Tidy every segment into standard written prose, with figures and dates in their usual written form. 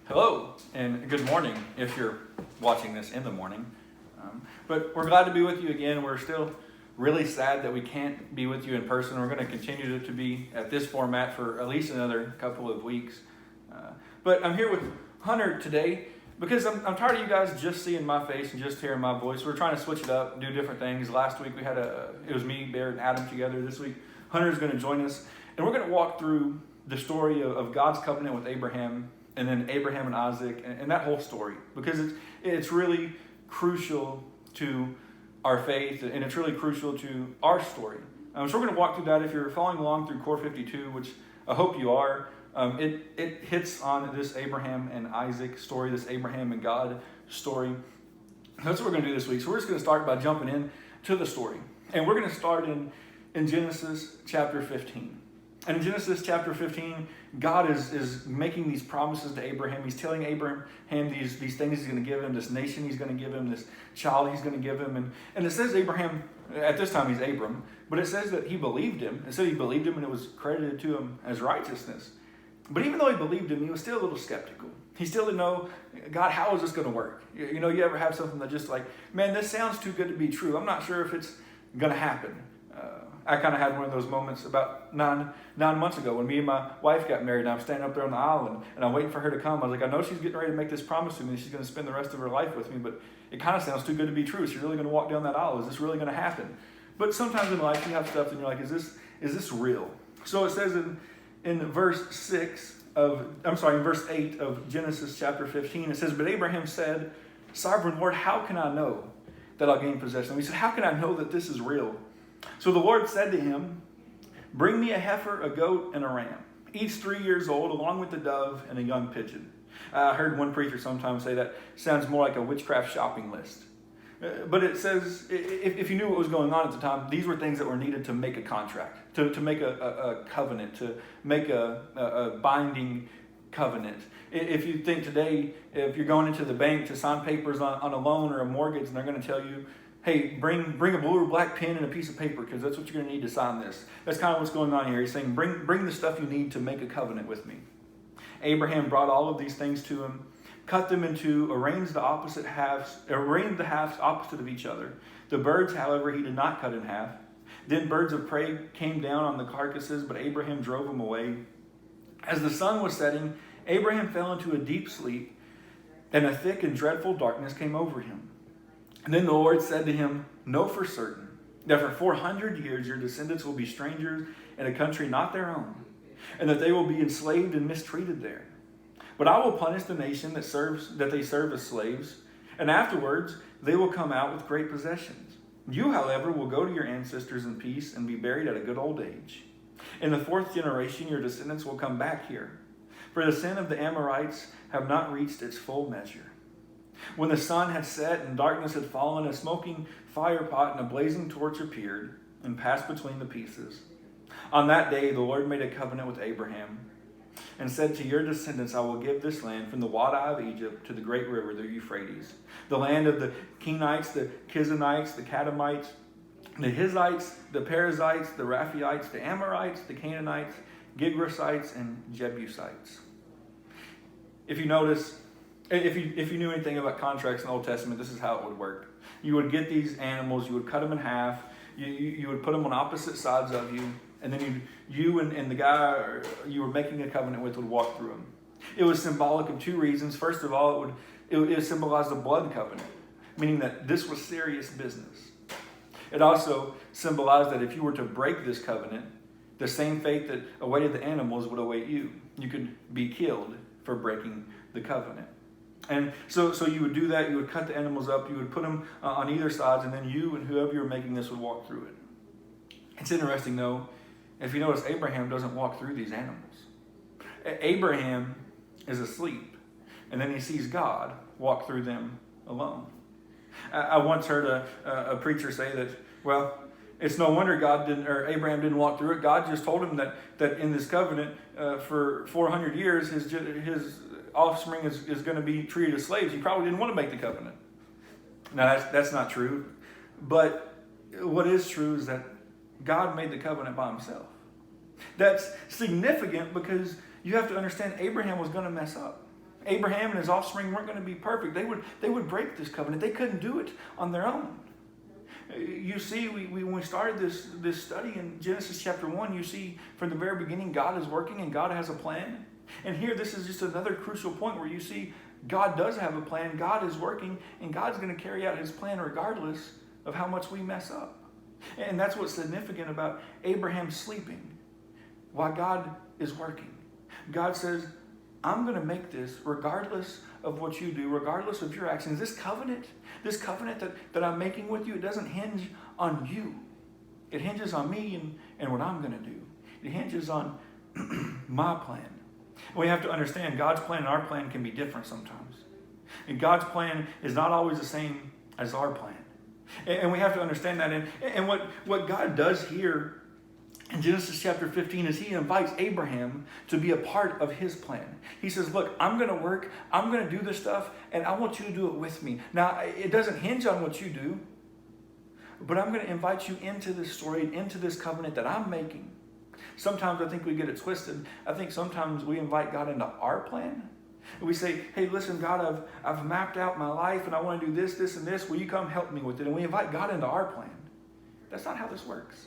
Hello and good morning if you're watching this in the morning. But we're glad to be with you again. We're still really sad that we can't be with you in person. We're going to continue to be at this format for at least another couple of weeks. But I'm here with Hunter today because I'm tired of you guys just seeing my face and just hearing my voice. We're trying to switch it up, do different things. Last week it was me, Bear, and Adam together. This week Hunter's going to join us, and we're going to walk through the story of God's covenant with Abraham, and then Abraham and Isaac, and that whole story, because it's really crucial to our faith, and it's really crucial to our story. So we're going to walk through that. If you're following along through Core 52, which I hope you are, it hits on this Abraham and Isaac story, this Abraham and God story. That's what we're going to do this week. So we're just going to start by jumping in to the story. And we're going to start in Genesis chapter 15. And in Genesis chapter 15, God is making these promises to Abraham. He's telling Abraham these things he's going to give him, this nation he's going to give him, this child he's going to give him. And it says Abraham, at this time he's Abram, but it says that he believed him. It said he believed him and it was credited to him as righteousness. But even though he believed him, he was still a little skeptical. He still didn't know, God, how is this going to work? You know, you ever have something that just like, man, this sounds too good to be true. I'm not sure if it's going to happen. I kind of had one of those moments about nine months ago when me and my wife got married, and I'm standing up there on the aisle and I'm waiting for her to come. I was like, I know she's getting ready to make this promise to me. She's going to spend the rest of her life with me, but it kind of sounds too good to be true. She's really going to walk down that aisle. Is this really going to happen? But sometimes in life you have stuff and you're like, is this real? So it says in verse 8 of Genesis chapter 15, it says, but Abraham said, Sovereign Lord, how can I know that I'll gain possession? He said, how can I know that this is real? So the Lord said to him, bring me a heifer, a goat, and a ram, each 3 years old, along with the dove and a young pigeon. I heard one preacher sometimes say that sounds more like a witchcraft shopping list. But it says, if you knew what was going on at the time, these were things that were needed to make a contract, to make a covenant, to make a binding covenant. If you think today, if you're going into the bank to sign papers on a loan or a mortgage, and they're going to tell you, hey, bring a blue or black pen and a piece of paper because that's what you're going to need to sign this. That's kind of what's going on here. He's saying, bring the stuff you need to make a covenant with me. Abraham brought all of these things to him, cut them into, arranged the halves opposite of each other. The birds, however, he did not cut in half. Then birds of prey came down on the carcasses, but Abraham drove them away. As the sun was setting, Abraham fell into a deep sleep, and a thick and dreadful darkness came over him. And then the Lord said to him, know for certain that for 400 years your descendants will be strangers in a country not their own, and that they will be enslaved and mistreated there. But I will punish the nation that they serve as slaves, and afterwards they will come out with great possessions. You, however, will go to your ancestors in peace and be buried at a good old age. In the 4th generation your descendants will come back here, for the sin of the Amorites have not reached its full measure. When the sun had set and darkness had fallen, a smoking fire pot and a blazing torch appeared and passed between the pieces. On that day the Lord made a covenant with Abraham and said, to your descendants I will give this land from the Wadi of Egypt to the great river, the Euphrates, the land of the Kenites, the Kizanites, the Kadamites, the Hittites, the Perizzites, the Rephaites, the Amorites, the Canaanites, Girgashites, and Jebusites. If you notice, if you knew anything about contracts in the Old Testament, this is how it would work. You would get these animals, you would cut them in half, you would put them on opposite sides of you, and then you and the guy you were making a covenant with would walk through them. It was symbolic of two reasons. First of all, it symbolized a blood covenant, meaning that this was serious business. It also symbolized that if you were to break this covenant, the same fate that awaited the animals would await you. You could be killed for breaking the covenant. And so you would do that. You would cut the animals up. You would put them on either sides, and then you and whoever you were making this would walk through it. It's interesting, though, if you notice, Abraham doesn't walk through these animals. Abraham is asleep, and then he sees God walk through them alone. I once heard a preacher say that, well, it's no wonder Abraham didn't walk through it. God just told him that in this covenant for 400 years, his offspring is going to be treated as slaves. He probably didn't want to make the covenant. Now, that's not true. But what is true is that God made the covenant by himself. That's significant because you have to understand Abraham was going to mess up. Abraham and his offspring weren't going to be perfect. They would break this covenant. They couldn't do it on their own. You see, when we started this study in Genesis chapter 1, you see from the very beginning God is working and God has a plan. And here this is just another crucial point where you see God does have a plan, God is working, and God's going to carry out his plan regardless of how much we mess up. And that's what's significant about Abraham sleeping while God is working. God says, I'm going to make this regardless of what you do, regardless of your actions. This covenant that I'm making with you, it doesn't hinge on you. It hinges on me and what I'm going to do. It hinges on my plan. We have to understand God's plan and our plan can be different sometimes. And God's plan is not always the same as our plan. And we have to understand that. And what God does here in Genesis chapter 15 is he invites Abraham to be a part of his plan. He says, look, I'm going to work, I'm going to do this stuff, and I want you to do it with me. Now, it doesn't hinge on what you do, but I'm going to invite you into this story, into this covenant that I'm making. Sometimes I think we get it twisted. I think sometimes we invite God into our plan. We say, hey, listen, God, I've mapped out my life, and I want to do this, this, and this. Will you come help me with it? And we invite God into our plan. That's not how this works.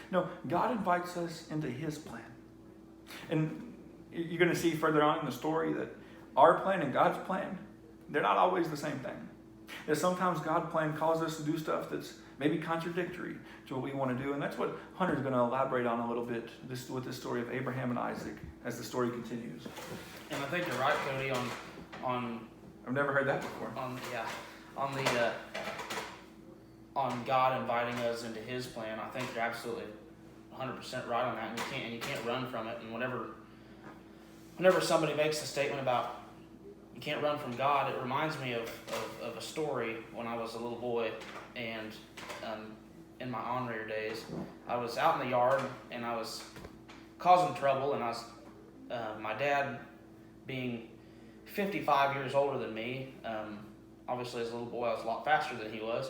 No, God invites us into his plan. And you're going to see further on in the story that our plan and God's plan, they're not always the same thing. That sometimes God's plan calls us to do stuff that's maybe contradictory to what we want to do. And that's what Hunter's going to elaborate on a little bit with this story of Abraham and Isaac as the story continues. And I think you're right, Cody, on I've never heard that before. On God inviting us into his plan. I think you're absolutely 100% right on that, and you can't run from it. And whenever somebody makes a statement about you can't run from God, it reminds me of a story when I was a little boy, and in my on-rear days, I was out in the yard and I was causing trouble, and I was my dad, being 55 years older than me, obviously as a little boy I was a lot faster than he was.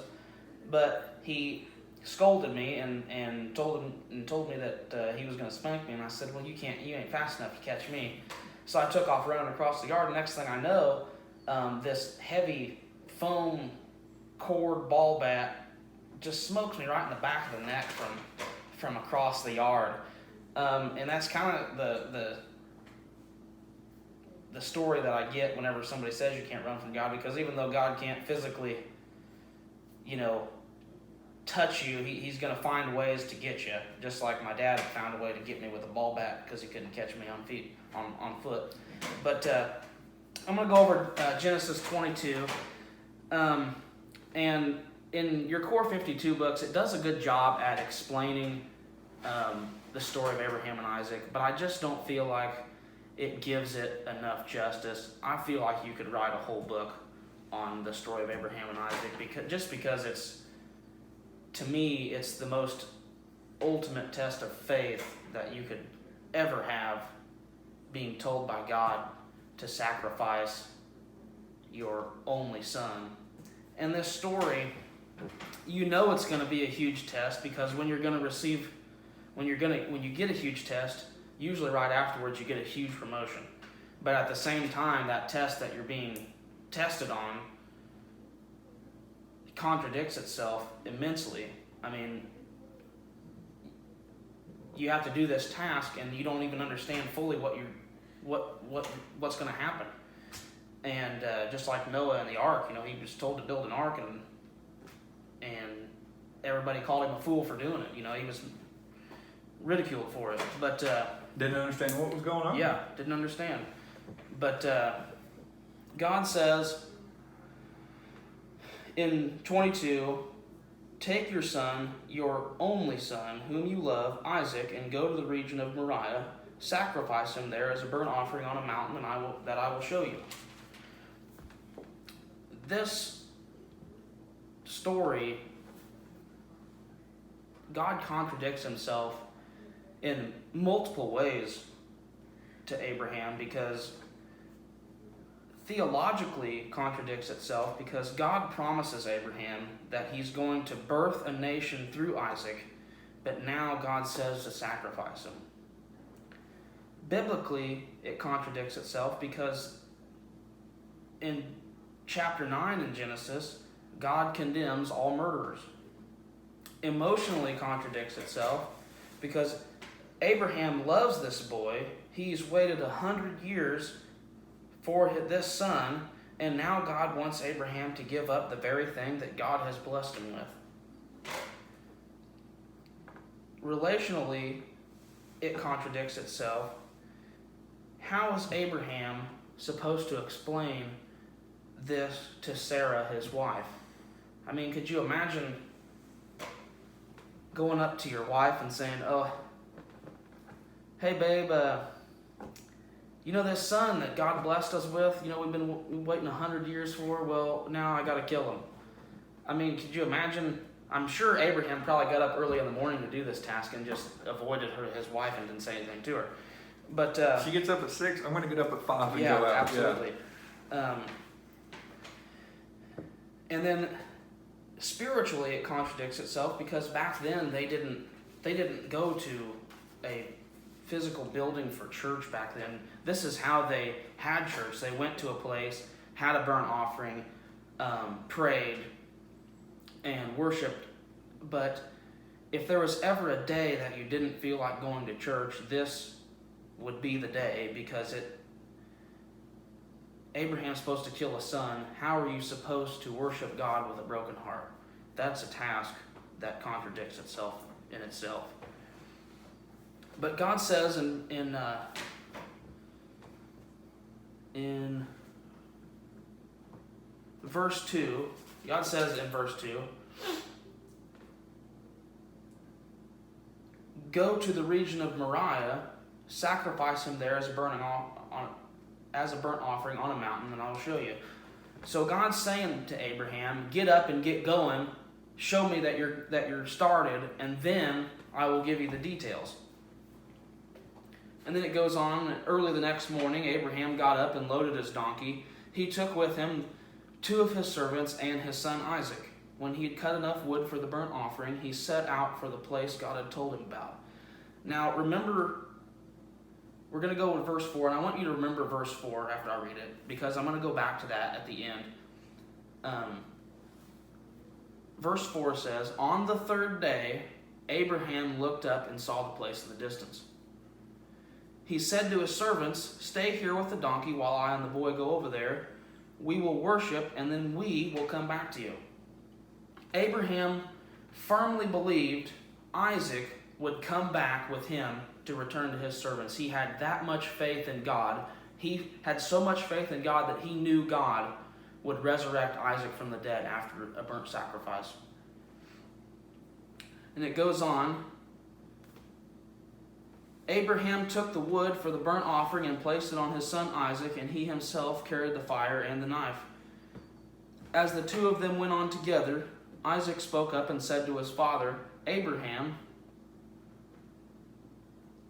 But he scolded me and told me that he was going to spank me, and I said, well, you ain't fast enough to catch me. So I took off running across the yard. Next thing I know, this heavy foam cord ball bat just smokes me right in the back of the neck from across the yard. And that's kind of the story that I get whenever somebody says you can't run from God, because even though God can't physically, touch you, he's going to find ways to get you, just like my dad found a way to get me with a ball bat because he couldn't catch me on foot. But I'm going to go over Genesis 22, and in your Core 52 books, it does a good job at explaining the story of Abraham and Isaac, but I just don't feel like it gives it enough justice. I feel like you could write a whole book on the story of Abraham and Isaac, because it's, to me, it's the most ultimate test of faith that you could ever have, being told by God to sacrifice your only son. And this story, it's going to be a huge test, because when you get a huge test, usually right afterwards you get a huge promotion. But at the same time, that test that you're being tested on contradicts itself immensely. I mean, you have to do this task and you don't even understand fully what's going to happen. And just like Noah and the ark, he was told to build an ark, and everybody called him a fool for doing it. He was ridiculed for it, but didn't understand what was going on. Yeah, didn't understand. But God says in 22, take your son, your only son, whom you love, Isaac, and go to the region of Moriah. Sacrifice him there as a burnt offering on a mountain, that I will show you. This story, God contradicts himself in multiple ways to Abraham, because theologically contradicts itself, because God promises Abraham that he's going to birth a nation through Isaac, but now God says to sacrifice him. Biblically, it contradicts itself, because in chapter 9 in Genesis, God condemns all murderers. Emotionally contradicts itself because Abraham loves this boy. He's waited 100 years for this son, and now God wants Abraham to give up the very thing that God has blessed him with. Relationally, it contradicts itself. How is Abraham supposed to explain this to Sarah, his wife? I mean, could you imagine going up to your wife and saying, "Oh, hey babe, you know this son that God blessed us with, you know, we've been waiting 100 years for, well, now I got to kill him." I mean, could you imagine? I'm sure Abraham probably got up early in the morning to do this task and just avoided his wife and didn't say anything to her. But she gets up at 6. I'm going to get up at 5 and yeah, go out. absolutely. And then spiritually, it contradicts itself because back then they didn't go to a physical building for church back then. This is how they had church. They went to a place, had a burnt offering, prayed, and worshiped. But if there was ever a day that you didn't feel like going to church, this would be the day, because Abraham's supposed to kill a son. How are you supposed to worship God with a broken heart? That's a task that contradicts itself in itself. But God says in verse 2, God says in verse 2, "Go to the region of Moriah, sacrifice him there as a burnt offering on a mountain, and I'll show you." So God's saying to Abraham, get up and get going, show me that you're started, and then I will give you the details. And then it goes on, early the next morning, Abraham got up and loaded his donkey. He took with him 2 of his servants and his son Isaac. When he had cut enough wood for the burnt offering, he set out for the place God had told him about. Now, remember, we're going to go with verse 4, and I want you to remember verse 4 after I read it, because I'm going to go back to that at the end. Verse 4 says, "On the 3rd day, Abraham looked up and saw the place in the distance. He said to his servants, 'Stay here with the donkey while I and the boy go over there. We will worship, and then we will come back to you.' Abraham firmly believed Isaac would come back with him to return to his servants. He had that much faith in God. He had so much faith in God that he knew God would resurrect Isaac from the dead after a burnt sacrifice. And it goes on. Abraham took the wood for the burnt offering and placed it on his son Isaac, and he himself carried the fire and the knife. As the 2 of them went on together, Isaac spoke up and said to his father, 'Abraham.'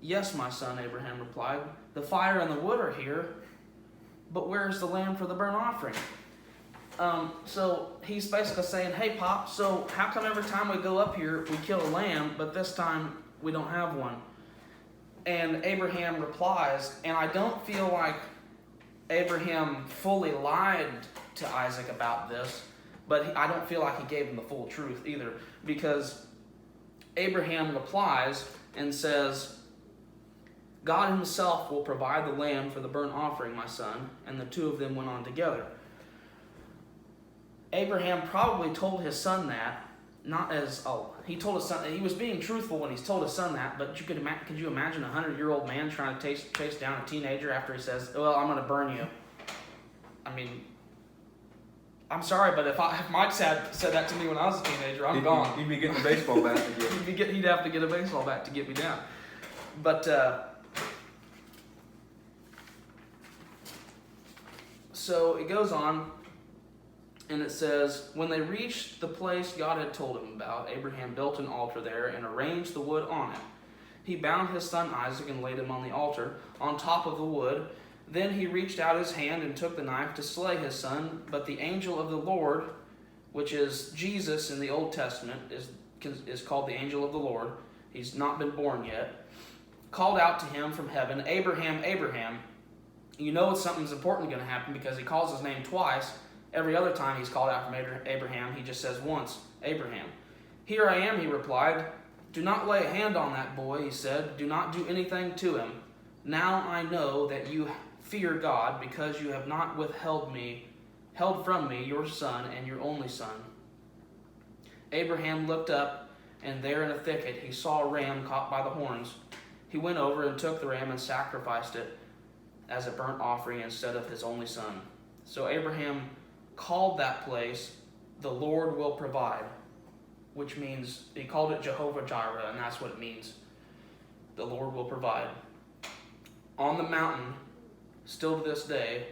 'Yes, my son,' Abraham replied. 'The fire and the wood are here, but where is the lamb for the burnt offering?'" So he's basically saying, "Hey, Pop, so how come every time we go up here, we kill a lamb, but this time we don't have one?" And Abraham replies, and I don't feel like Abraham fully lied to Isaac about this, but I don't feel like he gave him the full truth either, because Abraham replies and says, "God himself will provide the lamb for the burnt offering, my son," and the 2 of them went on together. Abraham probably told his son that, not as, he told his son, he was being truthful when he told his son that, but could you imagine a 100-year-old man trying to chase down a teenager after he says, "Well, I'm going to burn you"? I mean, I'm sorry, but if Mike said that to me when I was a teenager, I'm gone. He'd be getting a baseball bat to get He'd have to get a baseball bat to get me down. But, so it goes on, and it says, "When they reached the place God had told him about, Abraham built an altar there and arranged the wood on it. He bound his son Isaac and laid him on the altar, on top of the wood. Then he reached out his hand and took the knife to slay his son. But the angel of the Lord," which is Jesus in the Old Testament, is called the angel of the Lord. He's not been born yet. "Called out to him from heaven, 'Abraham, Abraham.' You know something's important going to happen because he calls his name twice. Every other time he's called out from Abraham, he just says once, Abraham. Here I am, he replied. Do not lay a hand on that boy, he said. Do not do anything to him. Now I know that you fear God because you have not held from me your son and your only son. Abraham looked up, and there in a thicket he saw a ram caught by the horns. He went over and took the ram and sacrificed it as a burnt offering instead of his only son. So Abraham called that place, the Lord will provide, which means, he called it Jehovah Jireh, and that's what it means. The Lord will provide. On the mountain, still to this day,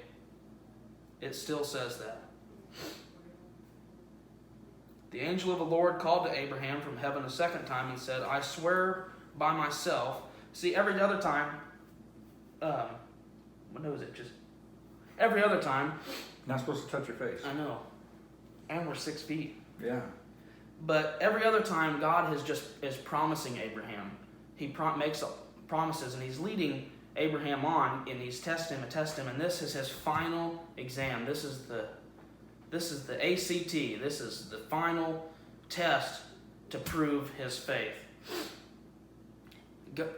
it still says that. The angel of the Lord called to Abraham from heaven a second time and said, I swear by myself. See, every other time, every other time. Not supposed to touch your face. I know. And we're 6 feet. Yeah. But every other time, God is promising Abraham. He makes promises, and he's leading Abraham on, and he's testing him, and this is his final exam. This is the ACT. This is the final test to prove his faith.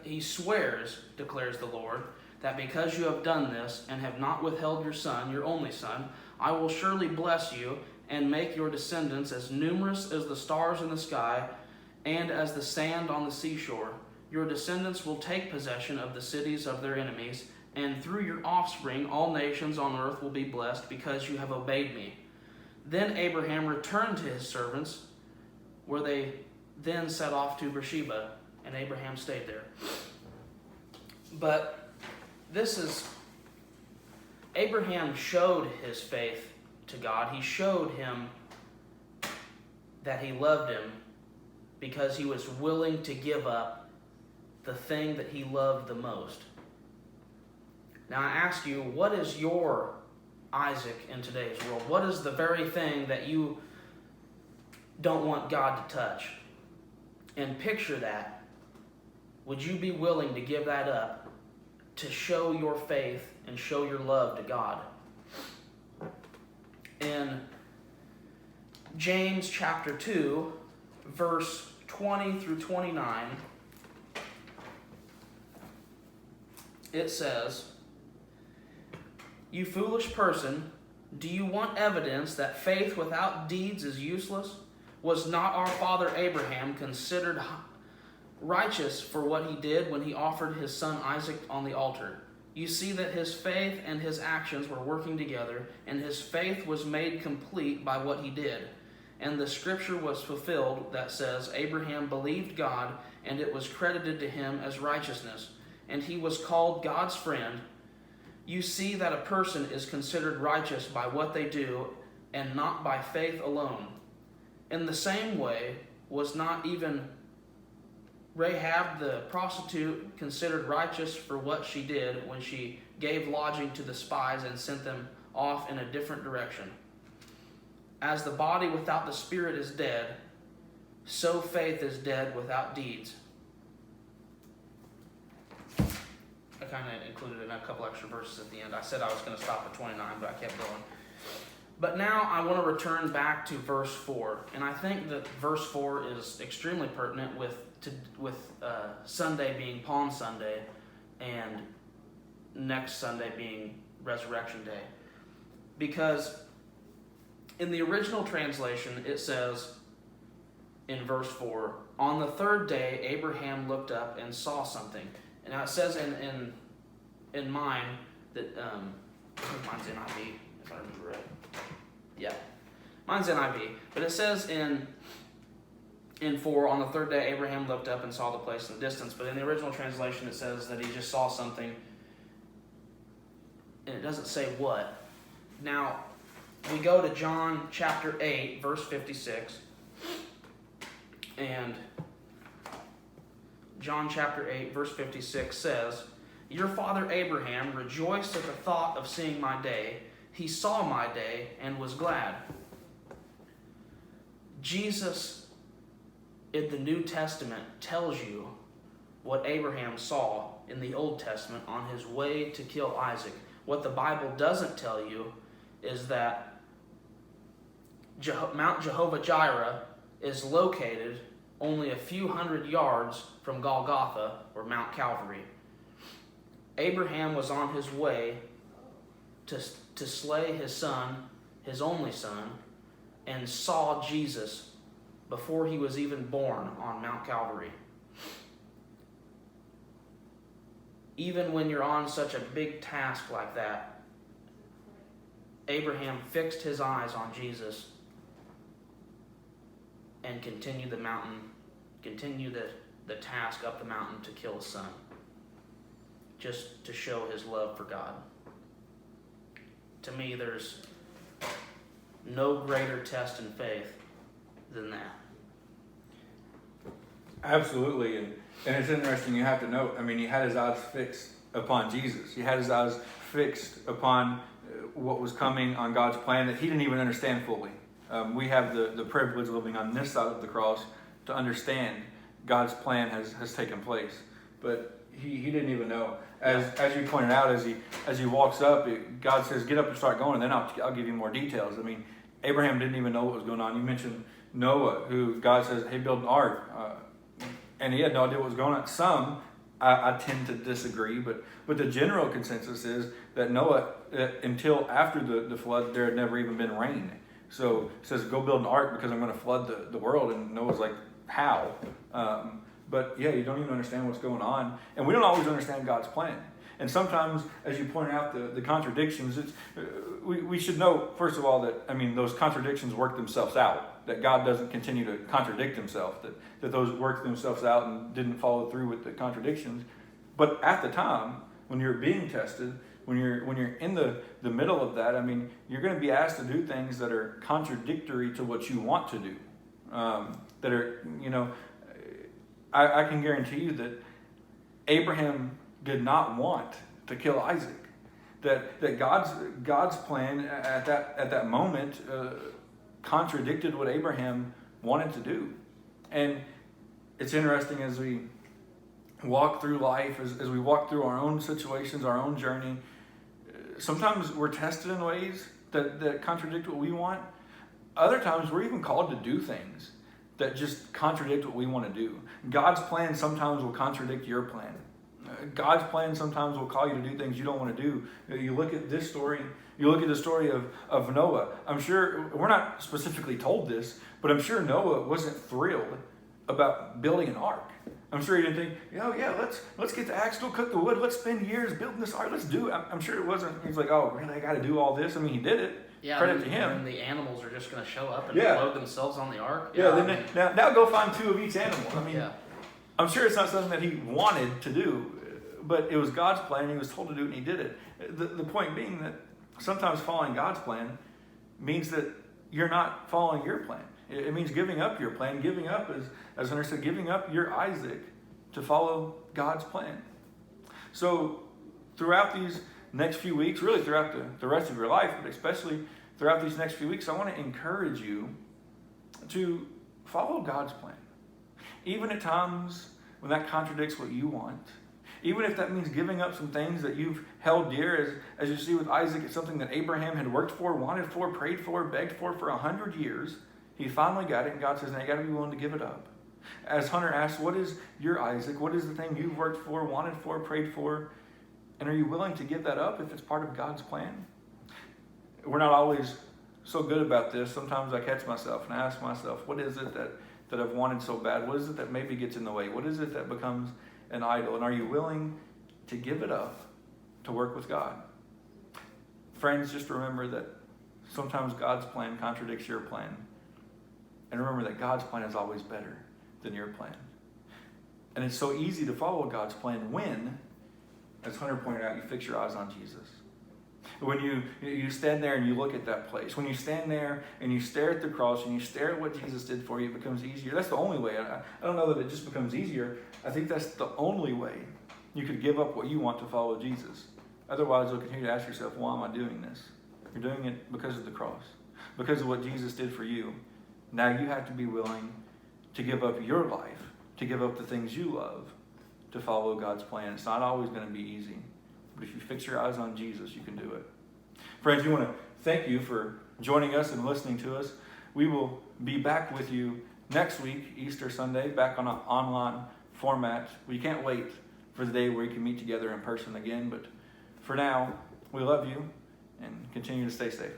He swears, declares the Lord, that because you have done this and have not withheld your son, your only son, I will surely bless you and make your descendants as numerous as the stars in the sky and as the sand on the seashore. Your descendants will take possession of the cities of their enemies, and through your offspring all nations on earth will be blessed because you have obeyed me. Then Abraham returned to his servants, where they then set off to Beersheba, and Abraham stayed there. But Abraham showed his faith to God. He showed him that he loved him because he was willing to give up the thing that he loved the most. Now I ask you, what is your Isaac in today's world? What is the very thing that you don't want God to touch? And picture that. Would you be willing to give that up to show your faith and show your love to God? In James chapter 2, verse 20 through 29, it says, You foolish person, do you want evidence that faith without deeds is useless? Was not our father Abraham considered righteous for what he did when he offered his son Isaac on the altar? You see that his faith and his actions were working together, and his faith was made complete by what he did. And the scripture was fulfilled that says, Abraham believed God, and it was credited to him as righteousness, and he was called God's friend. You see that a person is considered righteous by what they do, and not by faith alone. In the same way, was not even Rahab the prostitute considered righteous for what she did when she gave lodging to the spies and sent them off in a different direction? As the body without the spirit is dead, so faith is dead without deeds. I kind of included a couple extra verses at the end. I said I was going to stop at 29, but I kept going. But now I want to return back to verse 4. And I think that verse 4 is extremely pertinent with Sunday being Palm Sunday and next Sunday being Resurrection Day. Because in the original translation, it says in verse 4, On the third day, Abraham looked up and saw something. And now it says in mine that, mine's NIV, if I remember right. Yeah, mine's NIV. But it says in 4, on the third day, Abraham looked up and saw the place in the distance. But in the original translation, it says that he just saw something, and it doesn't say what. Now, we go to John chapter 8, verse 56, and John chapter 8, verse 56 says, Your father Abraham rejoiced at the thought of seeing my day. He saw my day and was glad. Jesus in the New Testament tells you what Abraham saw in the Old Testament on his way to kill Isaac. What the Bible doesn't tell you is that Mount Jehovah Jireh is located only a few hundred yards from Golgotha, or Mount Calvary. Abraham was on his way to slay his son, his only son, and saw Jesus before he was even born on Mount Calvary. Even when you're on such a big task like that, Abraham fixed his eyes on Jesus and continued the task up the mountain to kill his son, just to show his love for God. To me, there's no greater test in faith than that. Absolutely, and it's interesting, you have to note, I mean, he had his eyes fixed upon Jesus. He had his eyes fixed upon what was coming on God's plan that he didn't even understand fully. We have the privilege of living on this side of the cross to understand God's plan has taken place. But he didn't even know. As you pointed out, as he walks up, God says, get up and start going, and then I'll give you more details. I mean, Abraham didn't even know what was going on. You mentioned Noah, who God says, hey, build an ark. And he had no idea what was going on. Some, I tend to disagree, but the general consensus is that Noah, until after the flood, there had never even been rain. So it says, go build an ark because I'm going to flood the world. And Noah's like, how? But yeah, you don't even understand what's going on. And we don't always understand God's plan. And sometimes, as you point out, the contradictions, we should know, first of all, that, I mean, those contradictions work themselves out. That God doesn't continue to contradict himself. That those worked themselves out and didn't follow through with the contradictions. But at the time, when you're being tested, when you're in the middle of that, I mean, you're going to be asked to do things that are contradictory to what you want to do. That are, you know, I can guarantee you that Abraham did not want to kill Isaac. That God's plan at that moment contradicted what Abraham wanted to do. And it's interesting as we walk through life, as we walk through our own situations, our own journey, sometimes we're tested in ways that contradict what we want. Other times we're even called to do things that just contradict what we want to do. God's plan sometimes will contradict your plan. God's plan sometimes will call you to do things you don't want to do. You look at this story, you look at the story of Noah. I'm sure, we're not specifically told this, but I'm sure Noah wasn't thrilled about building an ark. I'm sure he didn't think, oh yeah, let's get the axe, go cook the wood, let's spend years building this ark, let's do it. I'm sure it wasn't, he's like, oh really, I got to do all this? I mean, he did it. Yeah, credit to him. And the animals are just going to show up and load themselves on the ark. Yeah, now go find 2 of each animal. I mean, I'm sure it's not something that he wanted to do, but it was God's plan. He was told to do it, and he did it. The point being that sometimes following God's plan means that you're not following your plan. It means giving up your plan. Giving up, as Hunter said, giving up your Isaac to follow God's plan. So throughout these next few weeks, really throughout the rest of your life, but especially throughout these next few weeks, I want to encourage you to follow God's plan. Even at times when that contradicts what you want. Even if that means giving up some things that you've held dear, as you see with Isaac, it's something that Abraham had worked for, wanted for, prayed for, begged for 100 years. He finally got it, and God says, now you got to be willing to give it up. As Hunter asked, what is your Isaac? What is the thing you've worked for, wanted for, prayed for? And are you willing to give that up if it's part of God's plan? We're not always so good about this. Sometimes I catch myself and I ask myself, what is it that I've wanted so bad? What is it that maybe gets in the way? What is it that becomes an idol? And are you willing to give it up to work with God? Friends, just remember that sometimes God's plan contradicts your plan. And remember that God's plan is always better than your plan. And it's so easy to follow God's plan when, as Hunter pointed out, you fix your eyes on Jesus. When you stand there and you look at that place, when you stand there and you stare at the cross and you stare at what Jesus did for you, it becomes easier. That's the only way. I don't know that it just becomes easier. I think that's the only way you could give up what you want to follow Jesus. Otherwise, you'll continue to ask yourself, why am I doing this? You're doing it because of the cross, because of what Jesus did for you. Now you have to be willing to give up your life, to give up the things you love, to follow God's plan. It's not always going to be easy, But if you fix your eyes on Jesus, you can do it. Friends, we want to thank you for joining us and listening to us. We will be back with you next week, Easter Sunday, back on an online format. We can't wait for the day where we can meet together in person again. But for now, we love you and continue to stay safe.